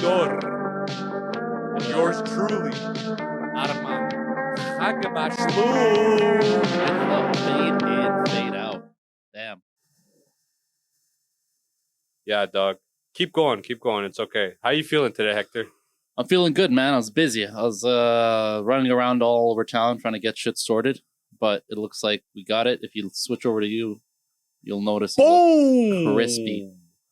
Hector. And yours truly, Arman Hagamashlu. Fade in, fade out. Damn. Yeah, dog. Keep going. It's okay. How you feeling today, Hector? I'm feeling good, man. I was busy. I was running around all over town trying to get shit sorted, but it looks like we got it. If you switch over to you, you'll notice Boom!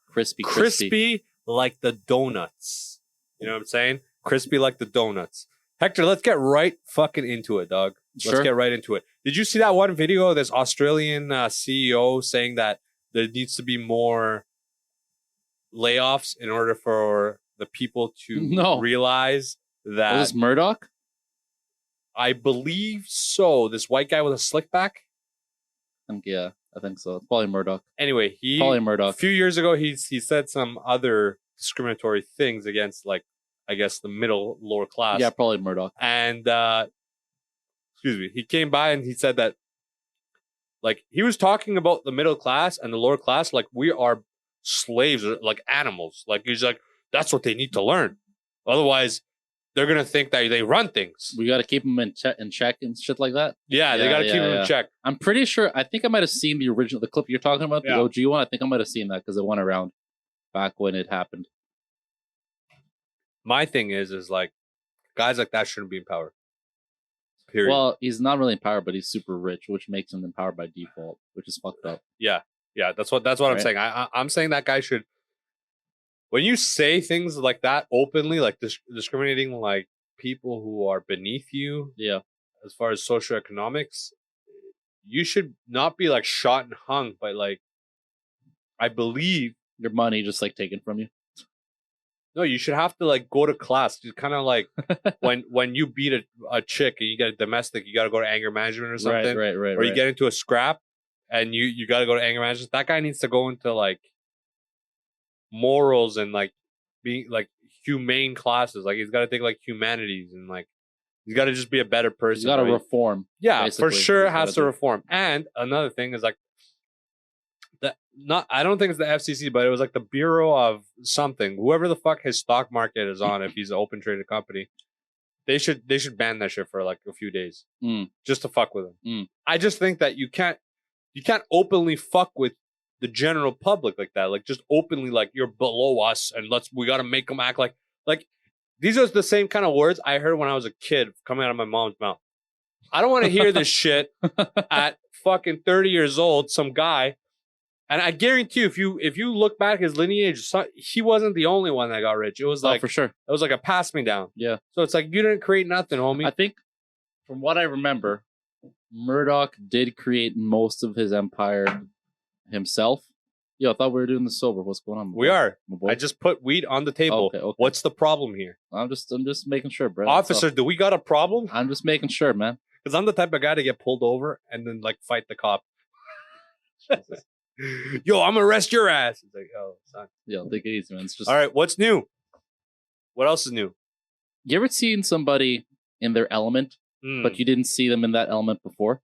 Crispy like the donuts. You know what I'm saying? Crispy like the donuts. Hector, let's get right fucking into it, dog. Let's get right into it. Did you see that one video of this Australian CEO saying that there needs to be more layoffs in order for the people to realize that... Was this Murdoch? I believe so. This white guy with a slick back? Yeah, I think so. It's probably Murdoch. Anyway, a few years ago, he said some other discriminatory things against, like, I guess, the lower class. Yeah, probably Murdoch. And, he came by and he said that, like, he was talking about the middle class and the lower class, like, we are slaves, like animals. Like, he's like, that's what they need to learn. Otherwise, they're going to think that they run things. We got to keep them in check and shit like that. Yeah, they got to keep them in check. I'm pretty sure, I think I might have seen the clip you're talking about, the OG one. I think I might have seen that because it went around back when it happened. My thing is like, guys like that shouldn't be in power. Period. Well, he's not really in power, but he's super rich, which makes him in power by default, which is fucked up. Yeah, that's what I'm saying. I'm saying that guy should. When you say things like that openly, like discriminating like people who are beneath you, as far as socioeconomics, you should not be like shot and hung by like, I believe, your money just like taken from you. No, you should have to like go to class. You kind of like when you beat a chick and you get a domestic, you got to go to anger management or something. Right. Or you get into a scrap and you got to go to anger management. That guy needs to go into like morals and like being like humane classes. Like he's got to take like humanities and like he's got to just be a better person. He's got to reform. Yeah, basically. For sure, has to reform. And another thing is like. I don't think it's the FCC, but it was like the Bureau of something. Whoever the fuck his stock market is on, if he's an open traded company, they should ban that shit for like a few days, just to fuck with him. I just think that you can't openly fuck with the general public like that. Like just openly, like you're below us, and we got to make them act like these are the same kind of words I heard when I was a kid coming out of my mom's mouth. I don't want to hear this shit at fucking 30 years old. Some guy. And I guarantee you, if you look back his lineage, he wasn't the only one that got rich. It was like for sure. It was like a pass me down. Yeah. So it's like you didn't create nothing, homie. I think, from what I remember, Murdoch did create most of his empire himself. Yo, I thought we were doing this sober. What's going on? We are. I just put weed on the table. Okay. What's the problem here? I'm just making sure, bro. Officer, do we got a problem? I'm just making sure, man. Because I'm the type of guy to get pulled over and then like fight the cop. Yo, I'm gonna arrest your ass. It's like, oh, son. Yeah, take it easy, man. It's just all right. What's new? What else is new? You ever seen somebody in their element, but you didn't see them in that element before?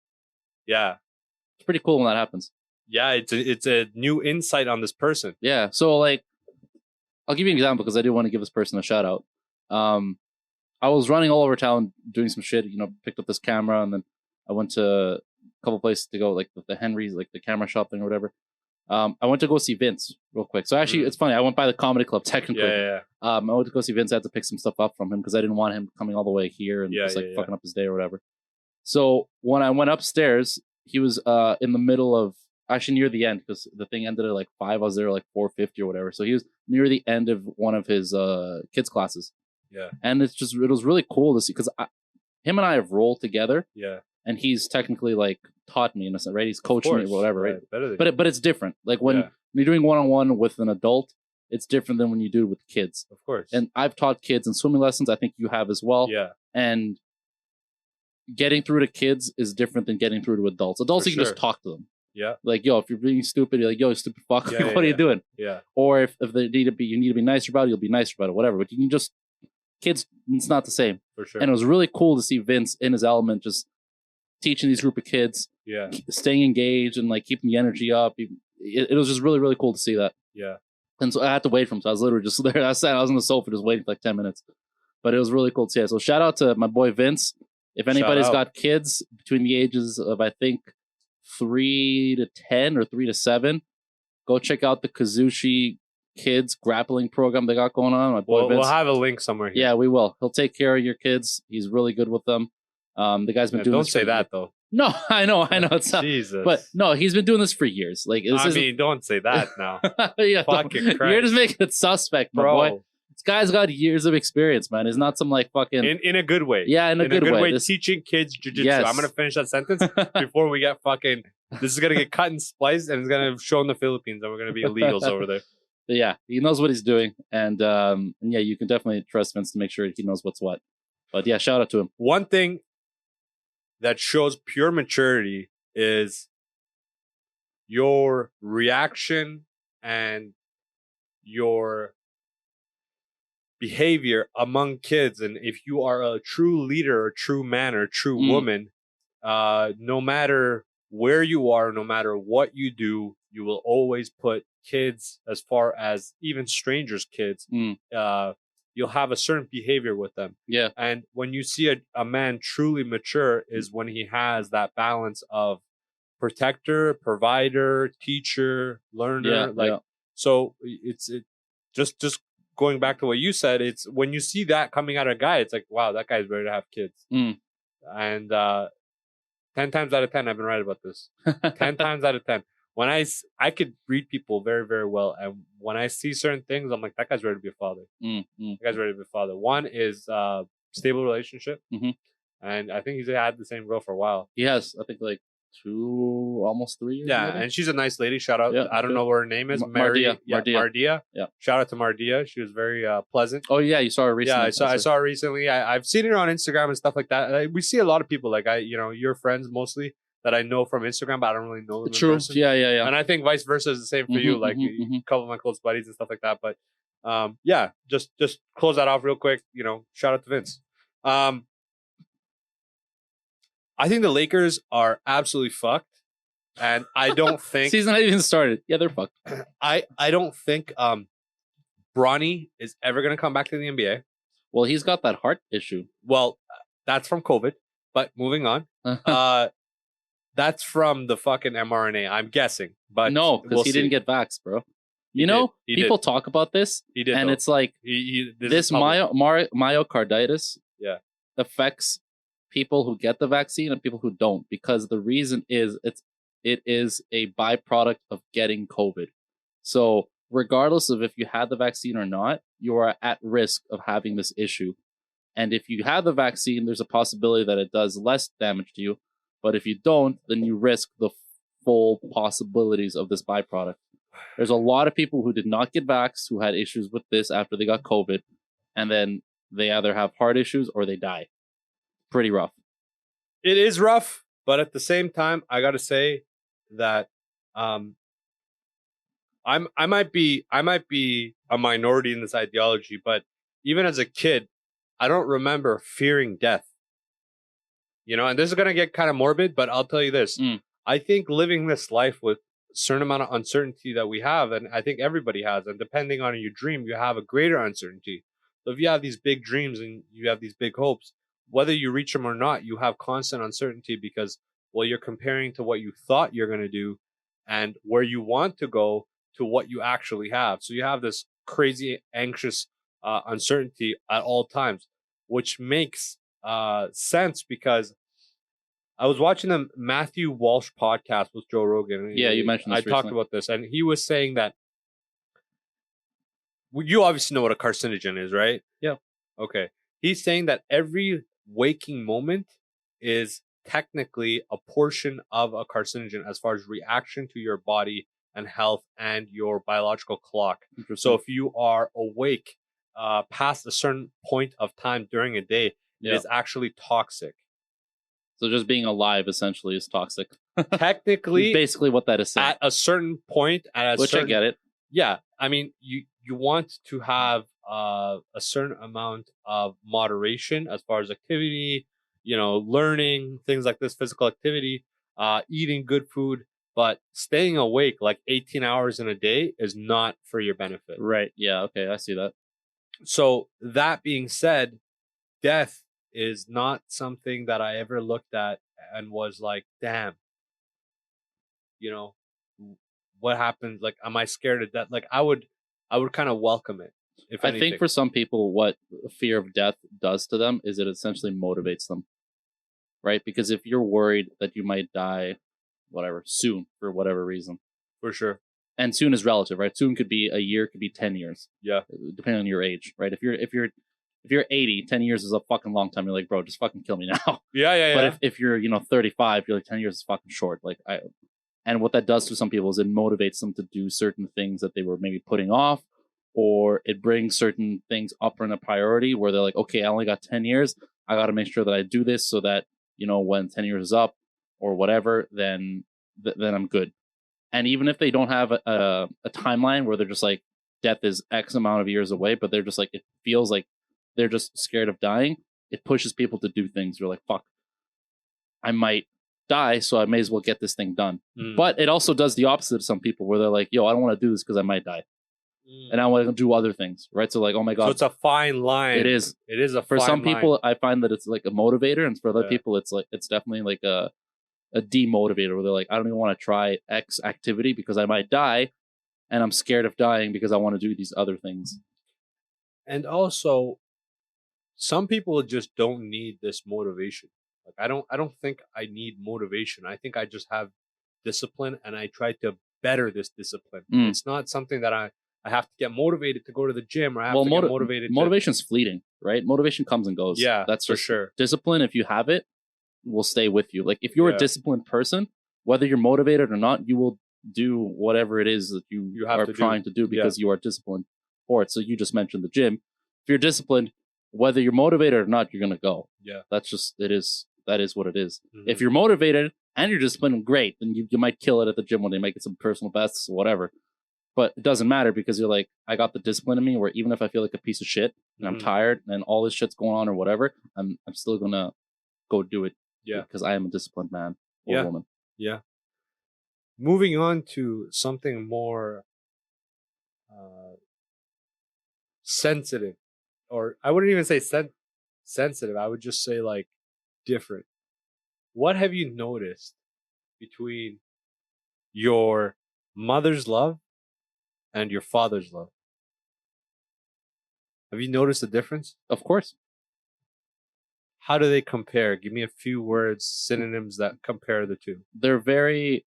Yeah, it's pretty cool when that happens. Yeah, it's a new insight on this person. Yeah, so like, I'll give you an example because I do want to give this person a shout out. I was running all over town doing some shit. Picked up this camera and then I went to couple places to go, like the Henry's, like the camera shop thing or whatever. I went to go see Vince real quick. So actually, it's funny. I went by the comedy club technically. Yeah. I went to go see Vince. I had to pick some stuff up from him because I didn't want him coming all the way here and fucking up his day or whatever. So when I went upstairs, he was in the middle of actually near the end because the thing ended at like 5. I was there like 4:50 or whatever. So he was near the end of one of his kids classes. Yeah, and it was really cool to see because him and I have rolled together. Yeah. And he's technically like taught me in a sense, right? He's coaching me, whatever, right? But it's different. Like when you're doing one-on-one with an adult, it's different than when you do it with kids. Of course. And I've taught kids in swimming lessons. I think you have as well. Yeah. And getting through to kids is different than getting through to adults. Adults, you can just talk to them. Yeah. Like, yo, if you're being stupid, you're like, yo, stupid fuck. What are you doing? Yeah. Or if they need to be, you need to be nicer about it, you'll be nicer about it, whatever. But you can just, kids, it's not the same. For sure. And it was really cool to see Vince in his element, just teaching these group of kids, staying engaged and like keeping the energy up. It was just really, really cool to see that. Yeah. And so I had to wait for him. So I was literally just there. I was on the sofa just waiting for like 10 minutes. But it was really cool to see. So shout out to my boy Vince. If anybody's got kids between the ages of, I think, 3 to 10 or 3 to 7, go check out the Kazushi Kids grappling program they got going on. My boy Vince. We'll have a link somewhere here. Yeah, we will. He'll take care of your kids. He's really good with them. The guy's been doing Don't this say that, though. No, I know. It's not. Jesus. But no, he's been doing this for years. Like, don't say that now. Yeah, fucking Christ. You're just making it suspect, bro. My boy. This guy's got years of experience, man. It's not some like fucking in a good way. Yeah, in a good way. Teaching kids jiu-jitsu. Yes. I'm gonna finish that sentence before we get fucking. This is gonna get cut and spliced, and it's gonna show in the Philippines, and we're gonna be illegals over there. But yeah, he knows what he's doing, and yeah, you can definitely trust Vince to make sure he knows what's what. But yeah, shout out to him. One thing that shows pure maturity is your reaction and your behavior among kids. And if you are a true leader, a true man, or a true woman, no matter where you are, no matter what you do, you will always put kids, as far as even strangers' kids, you'll have a certain behavior with them. Yeah. And when you see a man truly mature is when he has that balance of protector, provider, teacher, learner. So it's just going back to what you said, it's when you see that coming out of a guy, it's like, wow, that guy's ready to have kids. And 10 times out of 10, I've been right about this. 10 times out of 10. When I could read people very, very well. And when I see certain things, I'm like, that guy's ready to be a father. That guy's ready to be a father. One is stable relationship. And I think he's had the same girl for a while. He has, I think, like 2, almost 3 years. Yeah, maybe? And she's a nice lady. Shout out. Yeah, I don't know what her name is. Mardia. Mardia. Yeah. Shout out to Mardia. She was very pleasant. Oh yeah, you saw her recently. Yeah, I saw her recently. I've seen her on Instagram and stuff like that. We see a lot of people, like your friends mostly, that I know from Instagram, but I don't really know them. True. In person. Yeah. And I think vice versa is the same for you. Like a couple of my close buddies and stuff like that. But yeah, just close that off real quick. Shout out to Vince. I think the Lakers are absolutely fucked. And I don't think season not even started. Yeah, they're fucked. I don't think Bronny is ever gonna come back to the NBA. Well, he's got that heart issue. Well, that's from COVID. But moving on. That's from the fucking mRNA, I'm guessing. But no, because he didn't get vaxxed, bro. People talk about this. He did, and though. it's like this myocarditis affects people who get the vaccine and people who don't, because the reason is it is a byproduct of getting COVID. So regardless of if you had the vaccine or not, you are at risk of having this issue. And if you have the vaccine, there's a possibility that it does less damage to you. But if you don't, then you risk the full possibilities of this byproduct. There's a lot of people who did not get vaxxed who had issues with this after they got COVID. And then they either have heart issues or they die. Pretty rough. It is rough. But at the same time, I got to say that I might be a minority in this ideology, but even as a kid, I don't remember fearing death. And this is going to get kind of morbid, but I'll tell you this. I think living this life with a certain amount of uncertainty that we have, and I think everybody has, and depending on your dream, you have a greater uncertainty. So if you have these big dreams and you have these big hopes, whether you reach them or not, you have constant uncertainty because, well, you're comparing to what you thought you're going to do and where you want to go to what you actually have. So you have this crazy, anxious uncertainty at all times, which makes sense because I was watching the Matthew Walsh podcast with Joe Rogan. Yeah, you mentioned this recently. talked about this, and he was saying that you obviously know what a carcinogen is, right? Yeah. Okay. He's saying that every waking moment is technically a portion of a carcinogen as far as reaction to your body and health and your biological clock. So if you are awake past a certain point of time during a day, it is actually toxic. So just being alive essentially is toxic. Technically, basically what that is saying. At a certain point, I get it. Yeah, I mean, you want to have a certain amount of moderation as far as activity, learning things like this, physical activity, eating good food. But staying awake like 18 hours in a day is not for your benefit. Right. Yeah. Okay. I see that. So that being said, death is not something that I ever looked at and was like, damn, you know, what happens? Like, am I scared of death? Like, I would kind of welcome it. If anything. I think for some people, what fear of death does to them is it essentially motivates them, right? Because if you're worried that you might die, whatever, soon for whatever reason, for sure, and soon is relative, right? Soon could be a year, could be 10 years, yeah, depending on your age, right? If you're 80, 10 years is a fucking long time. You're like, bro, just fucking kill me now. Yeah. But if you're 35, you're like 10 years is fucking short. And what that does to some people is it motivates them to do certain things that they were maybe putting off, or it brings certain things up in a priority where they're like, okay, I only got 10 years. I got to make sure that I do this so that, when 10 years is up or whatever, then I'm good. And even if they don't have a timeline where they're just like, death is X amount of years away, but they're just like, it feels like they're just scared of dying, it pushes people to do things. You're like, fuck, I might die, so I may as well get this thing done. But it also does the opposite to some people where they're like, yo, I don't want to do this because I might die. And I want to do other things, right? So like, oh my God. So it's a fine line. It is. It is a for fine some people, line. I find that it's like a motivator, and for other people, it's definitely like a demotivator where they're like, I don't even want to try X activity because I might die, and I'm scared of dying because I want to do these other things. And also, some people just don't need this motivation. Like I don't think I need motivation. I think I just have discipline, and I try to better this discipline. It's not something that I have to get motivated to go to the gym, or I have to get motivated. Motivation's fleeting, right? Motivation comes and goes. Yeah, that's for just sure. Discipline, if you have it, will stay with you. Like if you're a disciplined person, whether you're motivated or not, you will do whatever it is that you are trying to do because you are disciplined for it. So you just mentioned the gym. If you're disciplined, whether you're motivated or not, you're gonna go. Yeah, that's just it is. That is what it is. If you're motivated and you're disciplined, great. Then you might kill it at the gym when they make it some personal bests or whatever. But it doesn't matter because you're like, I got the discipline in me where even if I feel like a piece of shit and I'm tired and all this shit's going on or whatever, I'm still gonna go do it. Yeah, because I am a disciplined man or woman. Yeah. Moving on to something more sensitive, or I wouldn't even say sensitive. I would just say like different. What have you noticed between your mother's love and your father's love? Have you noticed a difference? Of course. How do they compare? Give me a few words, synonyms that compare the two. They're very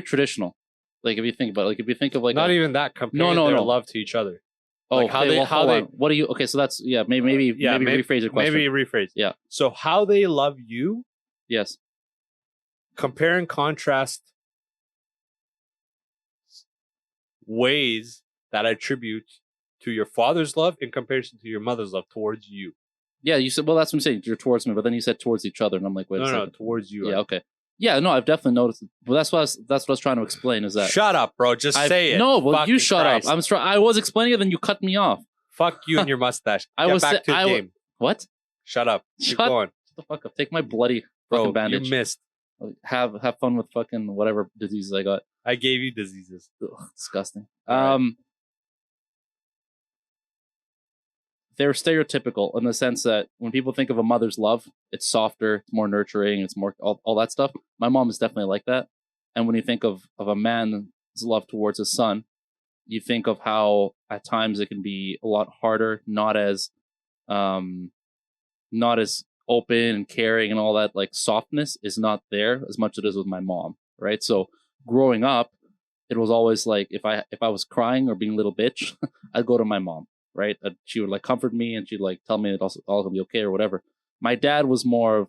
traditional. Like if you think about it, like if you think of like not even that comparing their love to each other. Oh, like how they what do you okay, so that's maybe rephrase your question. Maybe rephrase. Yeah. So how they love you? Yes. Compare and contrast ways that attribute to your father's love in comparison to your mother's love towards you. Yeah, you said, well, that's what I'm saying. You're towards me, but then you said towards each other, and I'm like, wait a second. No, towards you. Yeah, okay. Yeah, no, I've definitely noticed it. But that's what I was trying to explain is that. Shut up, bro. Just say it. No, well, you shut up. I was explaining it, then you cut me off. Fuck you and your mustache. Get back to the game. What? Shut up. Keep going. Shut the fuck up. Take my bloody fucking bandage. You missed. Have fun with fucking whatever diseases I got. I gave you diseases. Ugh, disgusting. Right. They're stereotypical in the sense that when people think of a mother's love, it's softer, it's more nurturing, it's more all that stuff. My mom is definitely like that. And when you think of a man's love towards his son, you think of how at times it can be a lot harder, not as open and caring and all that, like softness is not there as much as it is with my mom, right? So growing up, it was always like if I was crying or being a little bitch, I'd go to my mom. Right, she would like comfort me and she'd like tell me that all gonna be okay or whatever. My dad was more of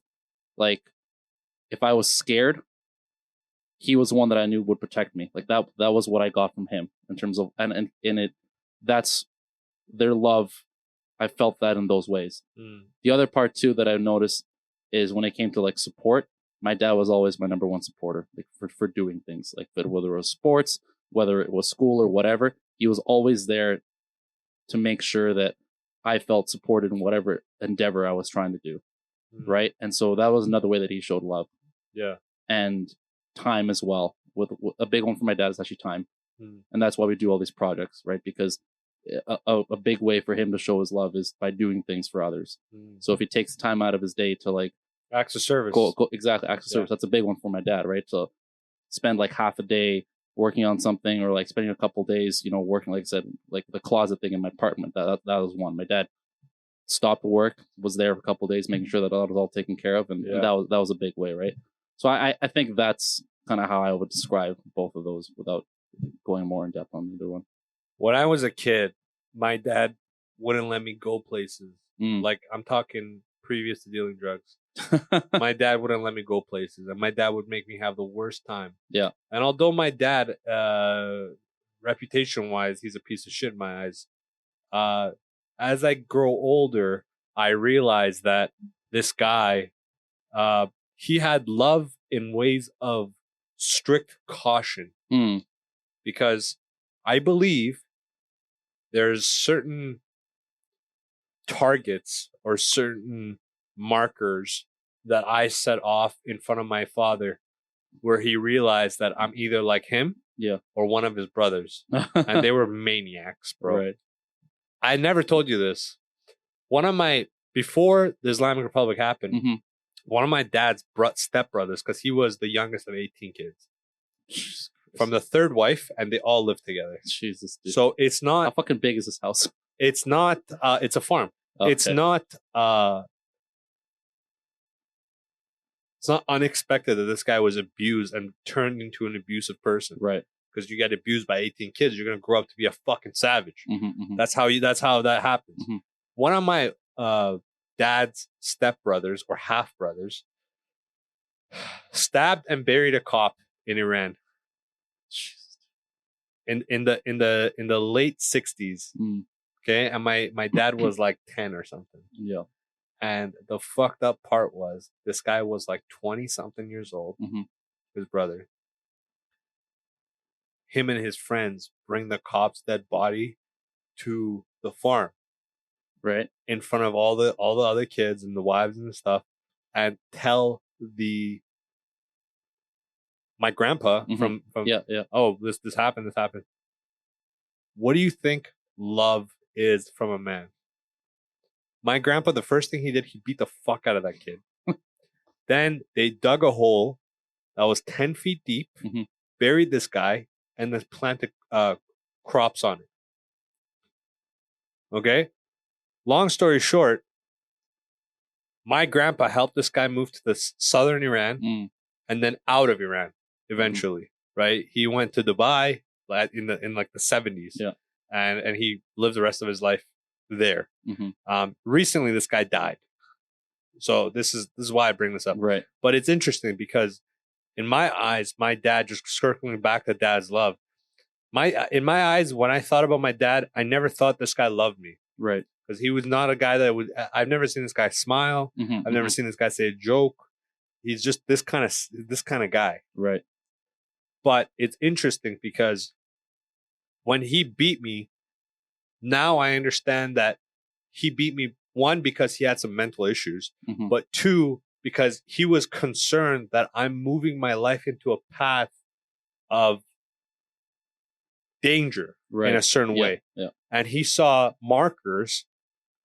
like, if I was scared, he was the one that I knew would protect me. Like that was what I got from him in terms of and in it, that's their love. I felt that in those ways. The other part too that I noticed is when it came to like support, my dad was always my number one supporter, like for doing things like whether it was sports, whether it was school or whatever, he was always there to make sure that I felt supported in whatever endeavor I was trying to do. Right. And so that was another way that he showed love. Yeah. And time as well. with a big one for my dad is actually time. Mm. And that's why we do all these projects, right? Because a big way for him to show his love is by doing things for others. Mm. So if he takes time out of his day to like acts of service, exactly, acts of service, that's a big one for my dad, right? So spend like half a day working on something, or like spending a couple days, you know, working, like I said, like the closet thing in my apartment. That was one. My dad stopped work, was there for a couple days, making sure that that was all taken care of, and that was a big way, right? So I think that's kind of how I would describe both of those without going more in depth on either one. When I was a kid, my dad wouldn't let me go places. Like, I'm talking previous to dealing drugs. My dad wouldn't let me go places, and my dad would make me have the worst time. Yeah. And although my dad, reputation wise, he's a piece of shit in my eyes, as I grow older, I realize that this guy, he had love in ways of strict caution. Because I believe there's certain targets or certain markers that I set off in front of my father, where he realized that I'm either like him, or one of his brothers, and they were maniacs, bro. Right. I never told you this. Before the Islamic Republic happened, one of my dad's stepbrothers, because he was the youngest of 18 kids, from the third wife, and they all lived together. Jesus, dude. So it's not... How fucking big is this house? It's not... it's a farm. Okay. It's not unexpected that this guy was abused and turned into an abusive person. Right. Because you get abused by 18 kids, you're going to grow up to be a fucking savage. That's how that happens. One of my dad's stepbrothers or half brothers stabbed and buried a cop in Iran. In the late 60s. Okay, and my dad was like 10 or something. Yeah. And the fucked up part was this guy was like 20 something years old. His brother. Him and his friends bring the cop's dead body to the farm. Right. In front of all the other kids and the wives and stuff, and tell my grandpa from oh, this happened. What do you think love is from a man? My grandpa, the first thing he did, he beat the fuck out of that kid. Then they dug a hole that was 10 feet deep, buried this guy, and then planted crops on it. Okay? Long story short, my grandpa helped this guy move to the southern Iran and then out of Iran eventually, right? He went to Dubai in like the 70s. Yeah. And he lived the rest of his life there. Recently this guy died. So this is why I bring this up. Right. But it's interesting because in my eyes, my dad, just circling back to dad's love, in my eyes, when I thought about my dad, I never thought this guy loved me. Right. Because he was not a guy that would... I've never seen this guy smile. I've never seen this guy say a joke. He's just this kind of guy. Right. But it's interesting because when he beat me, now I understand that he beat me, one, because he had some mental issues, but two, because he was concerned that I'm moving my life into a path of danger in a certain way. Yeah. And he saw markers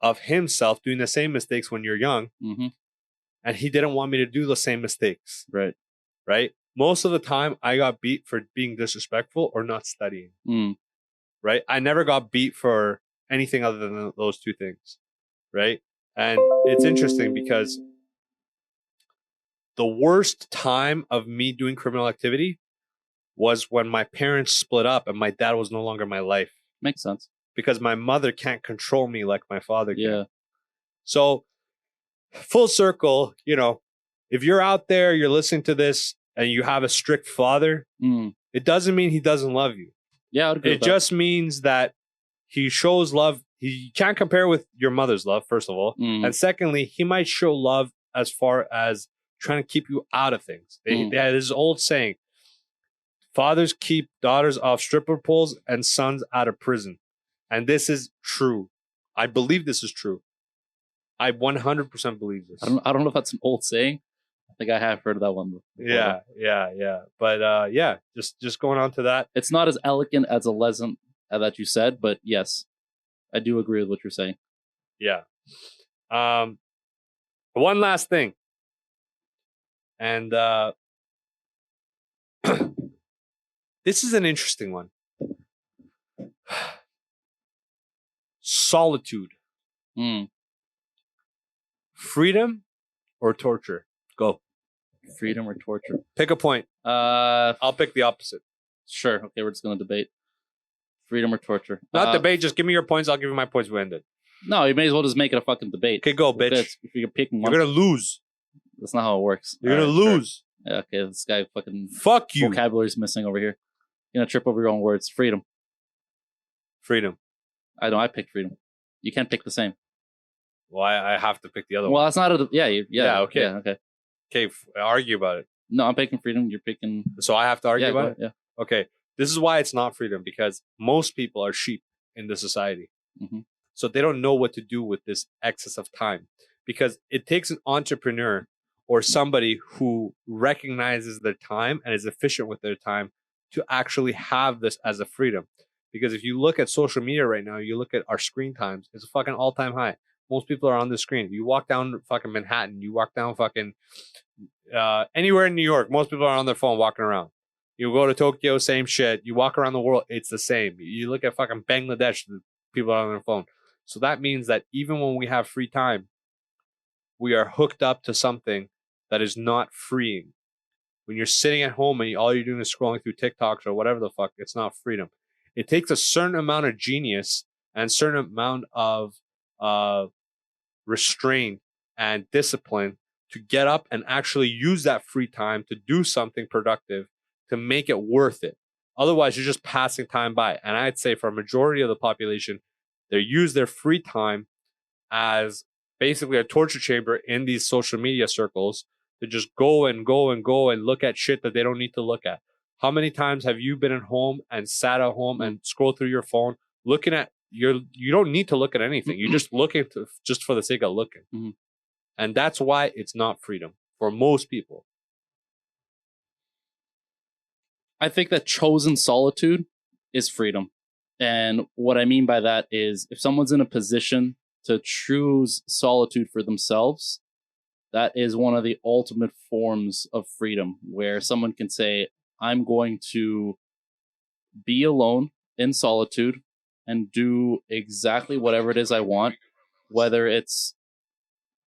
of himself doing the same mistakes when you're young. And he didn't want me to do the same mistakes. Right. Right. Most of the time I got beat for being disrespectful or not studying. Right. I never got beat for anything other than those two things. Right. And it's interesting because the worst time of me doing criminal activity was when my parents split up and my dad was no longer in my life. Makes sense. Because my mother can't control me like my father can. Yeah. So, full circle, if you're out there, you're listening to this, and you have a strict father, it doesn't mean he doesn't love you. Yeah, I would agree it just means that he shows love. He can't compare with your mother's love, first of all. And secondly, he might show love as far as trying to keep you out of things. They had this old saying, fathers keep daughters off stripper poles and sons out of prison. And this is true. I believe this is true. I 100% believe this. I don't know if that's an old saying. I think I have heard of that one before. Yeah. But just going on to that. It's not as elegant as a lesson that you said, but yes, I do agree with what you're saying. Yeah. One last thing. And this is an interesting one. Solitude. Freedom or torture? Go. Freedom or torture? Pick a point. I'll pick the opposite. Sure. Okay, we're just going to debate. Freedom or torture? Not debate. Just give me your points. I'll give you my points. We end it. No, you may as well just make it a fucking debate. Okay, go, bitch. If you're picking one, you're going to lose. That's not how it works. You're going to lose. Sure. Yeah, okay, this guy fucking... Fuck you. Vocabulary's missing over here. You're going to trip over your own words. Freedom. Freedom. I know, I picked freedom. You can't pick the same. Well, I have to pick the other one. Well, that's not a... Yeah, okay. Yeah, okay. Okay, argue about it. No, I'm picking freedom. You're picking... So I have to argue about it? Yeah. Okay. This is why it's not freedom, because most people are sheep in the society. Mm-hmm. So they don't know what to do with this excess of time, because it takes an entrepreneur or somebody who recognizes their time and is efficient with their time to actually have this as a freedom. Because if you look at social media right now, you look at our screen times, it's a fucking all-time high. Most people are on the screen. You walk down fucking Manhattan, you walk down fucking anywhere in New York, most people are on their phone walking around. You go to Tokyo, same shit. You walk around the world, it's the same. You look at fucking Bangladesh, people are on their phone. So that means that even when we have free time, we are hooked up to something that is not freeing. When you're sitting at home and all you're doing is scrolling through TikToks or whatever the fuck, it's not freedom. It takes a certain amount of genius and a certain amount of restraint and discipline to get up and actually use that free time to do something productive to make it worth it. Otherwise, you're just passing time by. And I'd say for a majority of the population, they use their free time as basically a torture chamber in these social media circles to just go and look at shit that they don't need to look at. How many times have you been at home and sat at home and scrolled through your phone looking at you don't need to look at anything. You're just looking just for the sake of looking. Mm-hmm. And that's why it's not freedom for most people. I think that chosen solitude is freedom. And what I mean by that is if someone's in a position to choose solitude for themselves, that is one of the ultimate forms of freedom, where someone can say, I'm going to be alone in solitude and do exactly whatever it is I want, whether it's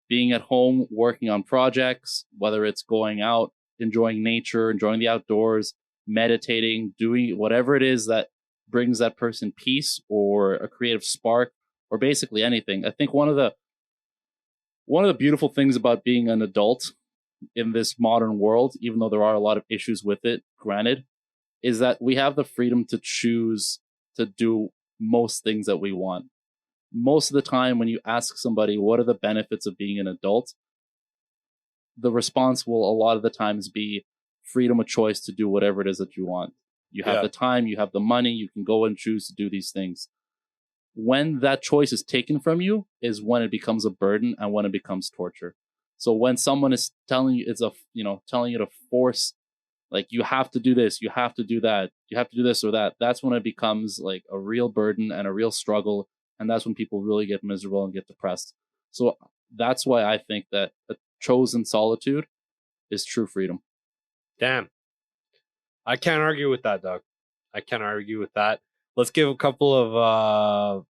being at home, working on projects, whether it's going out, enjoying nature, enjoying the outdoors, meditating, doing whatever it is that brings that person peace or a creative spark or basically anything. I think one of the beautiful things about being an adult in this modern world, even though there are a lot of issues with it, granted, is that we have the freedom to choose to do most things that we want. Most of the time when you ask somebody, what are the benefits of being an adult? The response will a lot of the times be freedom of choice to do whatever it is that you want. You have the time, you have the money, you can go and choose to do these things. When that choice is taken from you is when it becomes a burden and when it becomes torture. So when someone is telling you, telling you to force, like, you have to do this, you have to do that, you have to do this or that, that's when it becomes like a real burden and a real struggle. And that's when people really get miserable and get depressed. So that's why I think that a chosen solitude is true freedom. Damn. I can't argue with that, Doug. I can't argue with that. Let's give a couple of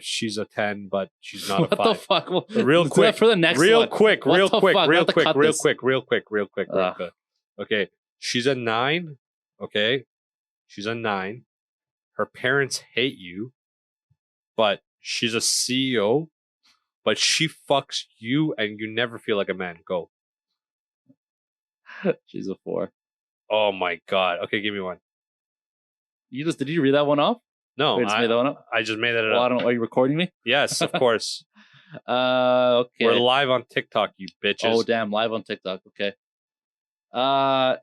she's a 10, but she's not a 5. What the fuck? Well, real quick for the next real one. quick. Ugh. Okay. She's a 9. Okay. She's a 9. Her parents hate you, but she's a CEO, but she fucks you and you never feel like a man. Go. She's a 4. Oh my God. Okay, give me one. Did you read that one off? No, Wait, made that one up? I just made that well, up. I don't know. Are you recording me? Yes, of course. Okay. We're live on TikTok, you bitches. Oh, damn. Live on TikTok. Okay.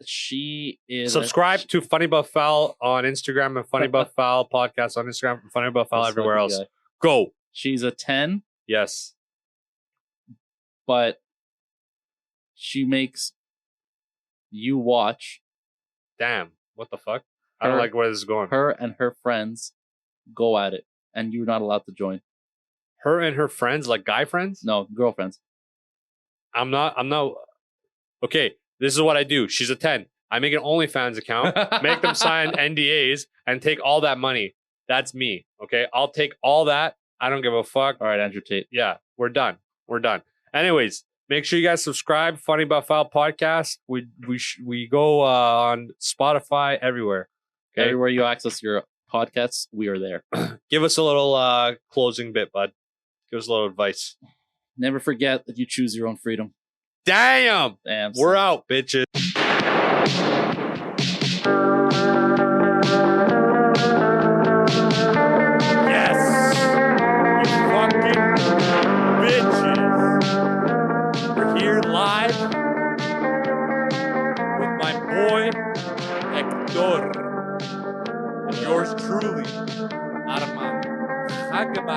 She is... Subscribe to Funny Buff Foul on Instagram and Funny Buff Foul podcast on Instagram and Funny Buff Foul everywhere else. Guy. Go. She's a 10. Yes. But she makes You watch. Damn. What the fuck? I don't like where this is going. Her and her friends go at it, and you're not allowed to join. Her and her friends, like guy friends? No, girlfriends. I'm not. Okay, this is what I do. She's a 10. I make an OnlyFans account, make them sign NDAs, and take all that money. That's me. Okay, I'll take all that. I don't give a fuck. All right, Andrew Tate. Yeah, we're done. Anyways, make sure you guys subscribe. Funny But Foul podcast. We go on Spotify, everywhere. Okay? Everywhere you access your podcasts, we are there. Give us a little closing bit, bud. Give us a little advice. Never forget that you choose your own freedom. Damn. We're out, bitches. Yes. You fucking bitches. We're here live with my boy, Hector. And yours truly, Arman Hagabash.